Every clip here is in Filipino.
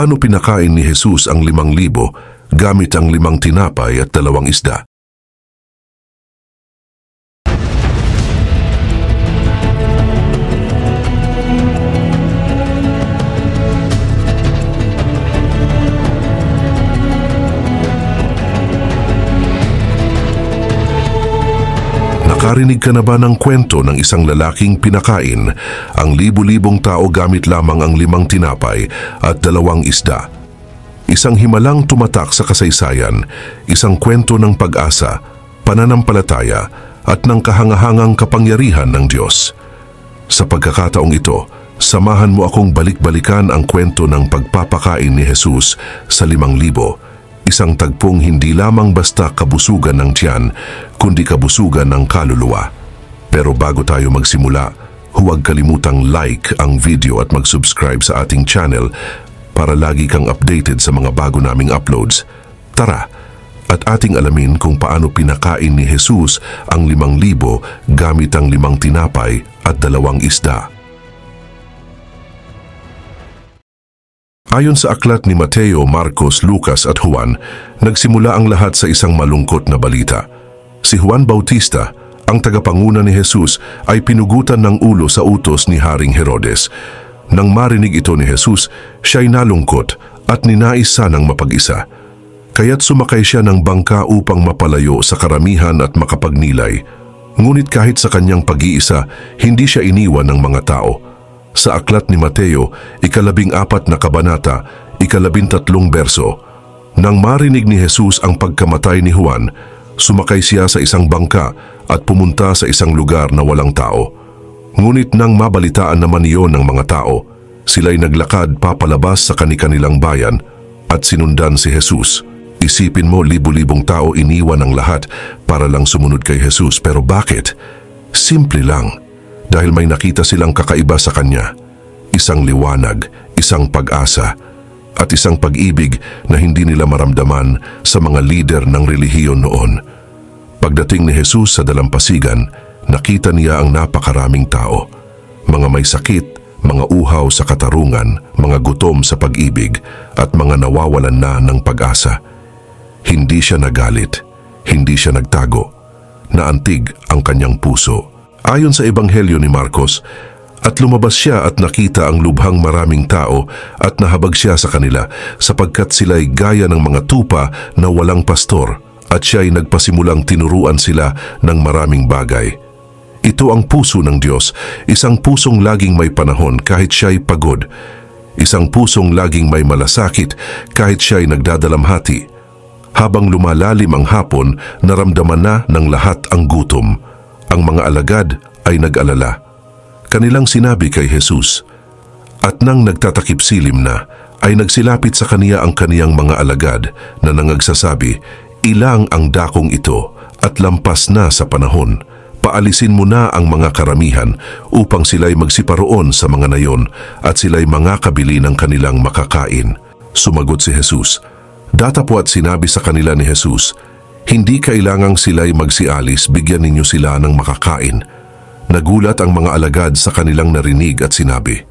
Paano pinakain ni Jesus ang 5,000 gamit ang 5 tinapay at 2 isda? Nakarinig ka na ba ng kwento ng isang lalaking pinakain ang libu-libong tao gamit lamang ang 5 tinapay at 2 isda? Isang himalang tumatak sa kasaysayan, isang kwento ng pag-asa, pananampalataya at ng kahangahangang kapangyarihan ng Diyos. Sa pagkakataong ito, samahan mo akong balik-balikan ang kwento ng pagpapakain ni Jesus sa 5,000. Isang tagpong hindi lamang basta kabusugan ng tiyan, kundi kabusugan ng kaluluwa. Pero bago tayo magsimula, huwag kalimutang like ang video at mag-subscribe sa ating channel para lagi kang updated sa mga bago naming uploads. Tara, at ating alamin kung paano pinakain ni Jesus ang 5,000 gamit ang 5 tinapay at 2 isda. Ayon sa aklat ni Mateo, Marcos, Lucas at Juan, nagsimula ang lahat sa isang malungkot na balita. Si Juan Bautista, ang tagapanguna ni Jesus, ay pinugutan ng ulo sa utos ni Haring Herodes. Nang marinig ito ni Jesus, siya'y nalungkot at ninais sanang mapag-isa. Kaya't sumakay siya ng bangka upang mapalayo sa karamihan at makapagnilay. Ngunit kahit sa kanyang pag-iisa, hindi siya iniwan ng mga tao. Sa aklat ni Mateo, 14 na kabanata, 13 verso, nang marinig ni Jesus ang pagkamatay ni Juan, sumakay siya sa isang bangka at pumunta sa isang lugar na walang tao. Ngunit nang mabalitaan naman iyon ng mga tao, sila'y naglakad papalabas sa kani-kanilang bayan at sinundan si Jesus. Isipin mo, libu-libong tao iniwan ang lahat para lang sumunod kay Jesus. Pero bakit? Simple lang. Dahil may nakita silang kakaiba sa kanya, isang liwanag, isang pag-asa, at isang pag-ibig na hindi nila maramdaman sa mga lider ng relihiyon noon. Pagdating ni Jesus sa dalampasigan, nakita niya ang napakaraming tao, mga may sakit, mga uhaw sa katarungan, mga gutom sa pag-ibig, at mga nawawalan na ng pag-asa. Hindi siya nagalit, hindi siya nagtago, naantig ang kanyang puso. Ayon sa Ebanghelyo ni Marcos, at lumabas siya at nakita ang lubhang maraming tao at nahabag siya sa kanila sapagkat sila'y gaya ng mga tupa na walang pastor at siya'y nagpasimulang tinuruan sila ng maraming bagay. Ito ang puso ng Diyos, isang pusong laging may panahon kahit siya'y pagod, isang pusong laging may malasakit kahit siya'y nagdadalamhati. Habang lumalalim ang hapon, naramdaman na ng lahat ang gutom. Ang mga alagad ay nag-alala. Kanilang sinabi kay Jesus, at nang nagtatakip silim na, ay nagsilapit sa kaniya ang kaniyang mga alagad na nangagsasabi, ilang ang dakong ito at lampas na sa panahon. Paalisin mo na ang mga karamihan upang sila'y magsiparoon sa mga nayon at sila'y mangakabili ng kanilang makakain. Sumagot si Jesus, datapwat sinabi sa kanila ni Jesus, hindi kailangang sila'y magsialis, bigyan ninyo sila ng makakain. Nagulat ang mga alagad sa kanilang narinig at sinabi,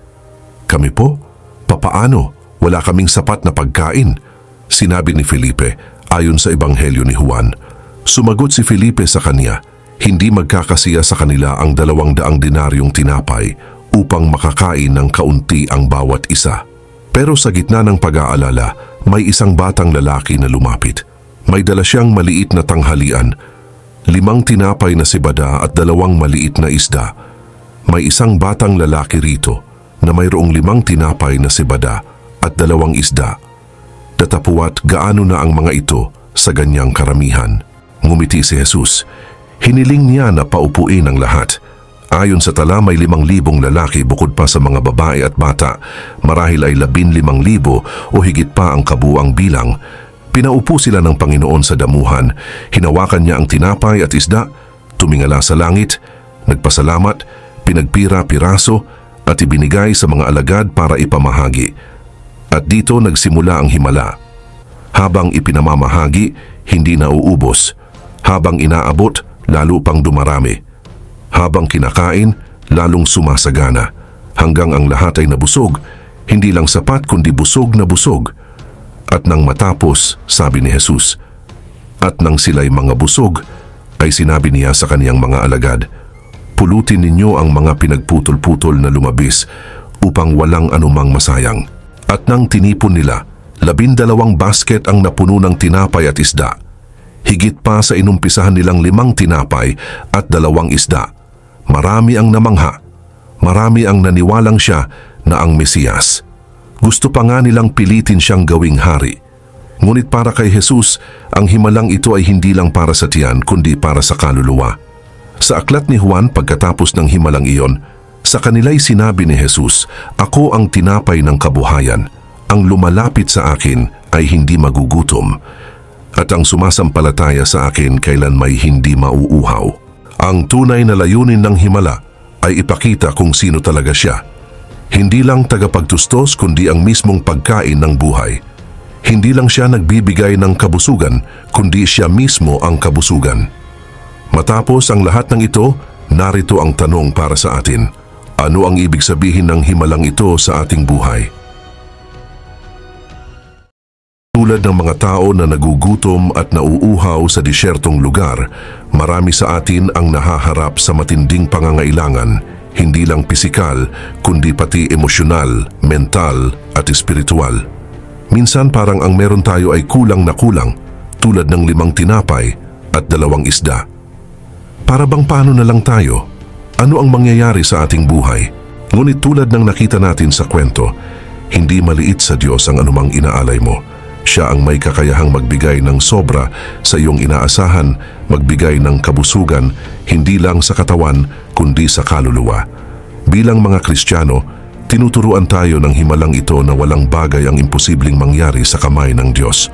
kami po? Papaano? Wala kaming sapat na pagkain. Sinabi ni Felipe, ayon sa Ebanghelyo ni Juan. Sumagot si Felipe sa kanya, hindi magkakasiya sa kanila ang 200 dinaryong tinapay upang makakain ng kaunti ang bawat isa. Pero sa gitna ng pag-aalala, may isang batang lalaki na lumapit. May dala siyang maliit na tanghalian, 5 tinapay na sibada at 2 maliit na isda. May isang batang lalaki rito na mayroong 5 tinapay na sibada at 2 isda. Datapuwat gaano na ang mga ito sa ganyang karamihan. Ngumiti si Jesus. Hiniling niya na paupuin ang lahat. Ayon sa tala, may 5,000 lalaki bukod pa sa mga babae at bata. Marahil ay 15,000 o higit pa ang kabuang bilang. Pinaupo sila ng Panginoon sa damuhan. Hinawakan niya ang tinapay at isda, tumingala sa langit, nagpasalamat, pinagpira-piraso at ibinigay sa mga alagad para ipamahagi. At dito nagsimula ang himala. Habang ipinamamahagi, hindi nauubos. Habang inaabot, lalo pang dumarami. Habang kinakain, lalong sumasagana. Hanggang ang lahat ay nabusog, Hindi lang sapat kundi busog na busog. At nang matapos, sabi ni Jesus, at nang sila'y mga busog, ay sinabi niya sa kaniyang mga alagad, pulutin ninyo ang mga pinagputol-putol na lumabis upang walang anumang masayang. At nang tinipon nila, 12 basket ang napuno ng tinapay at isda. Higit pa sa inumpisahan nilang 5 tinapay at 2 isda. Marami ang namangha. Marami ang naniwalang siya na ang Mesiyas. Gusto pa nga nilang pilitin siyang gawing hari. Ngunit para kay Jesus, ang himalang ito ay hindi lang para sa tiyan kundi para sa kaluluwa. Sa aklat ni Juan pagkatapos ng himalang iyon, sa kanila'y sinabi ni Jesus, "Ako ang tinapay ng kabuhayan. Ang lumalapit sa akin ay hindi magugutom, at ang sumasampalataya sa akin kailan may hindi mauuhaw." Ang tunay na layunin ng himala ay ipakita kung sino talaga siya. Hindi lang tagapagtustos kundi ang mismong pagkain ng buhay. Hindi lang siya nagbibigay ng kabusugan kundi siya mismo ang kabusugan. Matapos ang lahat ng ito, narito ang tanong para sa atin. Ano ang ibig sabihin ng himalang ito sa ating buhay? Tulad ng mga tao na nagugutom at nauuhaw sa disyertong lugar, marami sa atin ang nahaharap sa matinding pangangailangan, hindi lang pisikal, kundi pati emosyonal, mental at espiritual. Minsan parang ang meron tayo ay kulang na kulang, tulad ng 5 tinapay at 2 isda. Para bang paano na lang tayo? Ano ang mangyayari sa ating buhay? Ngunit tulad ng nakita natin sa kwento, hindi maliit sa Diyos ang anumang inaalay mo. Siya ang may kakayahang magbigay ng sobra sa iyong inaasahan, magbigay ng kabusugan, hindi lang sa katawan, kundi sa kaluluwa. Bilang mga Kristiyano, tinuturuan tayo ng himalang ito na walang bagay ang imposibleng mangyari sa kamay ng Diyos.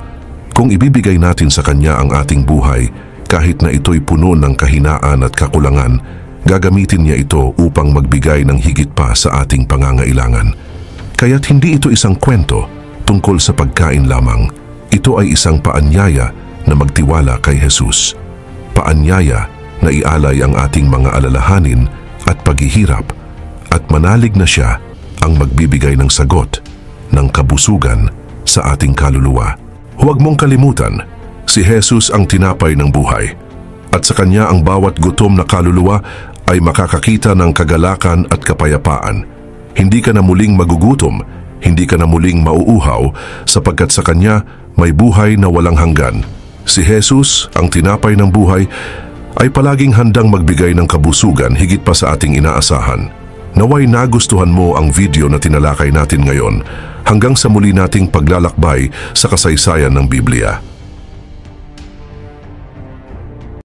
Kung ibibigay natin sa Kanya ang ating buhay, kahit na ito'y puno ng kahinaan at kakulangan, gagamitin niya ito upang magbigay ng higit pa sa ating pangangailangan. Kaya't hindi ito isang kwento tungkol sa pagkain lamang. Ito ay isang paanyaya na magtiwala kay Jesus. Paanyaya na ialay ang ating mga alalahanin at paghihirap at manalig na siya ang magbibigay ng sagot ng kabusugan sa ating kaluluwa. Huwag mong kalimutan, si Jesus ang tinapay ng buhay at sa Kanya ang bawat gutom na kaluluwa ay makakakita ng kagalakan at kapayapaan. Hindi ka na muling magugutom, hindi ka na muling mauuhaw sapagkat sa Kanya may buhay na walang hanggan. Si Jesus, ang tinapay ng buhay, ay palaging handang magbigay ng kabusugan higit pa sa ating inaasahan. Naway nagustuhan mo ang video na tinalakay natin ngayon hanggang sa muli nating paglalakbay sa kasaysayan ng Biblia.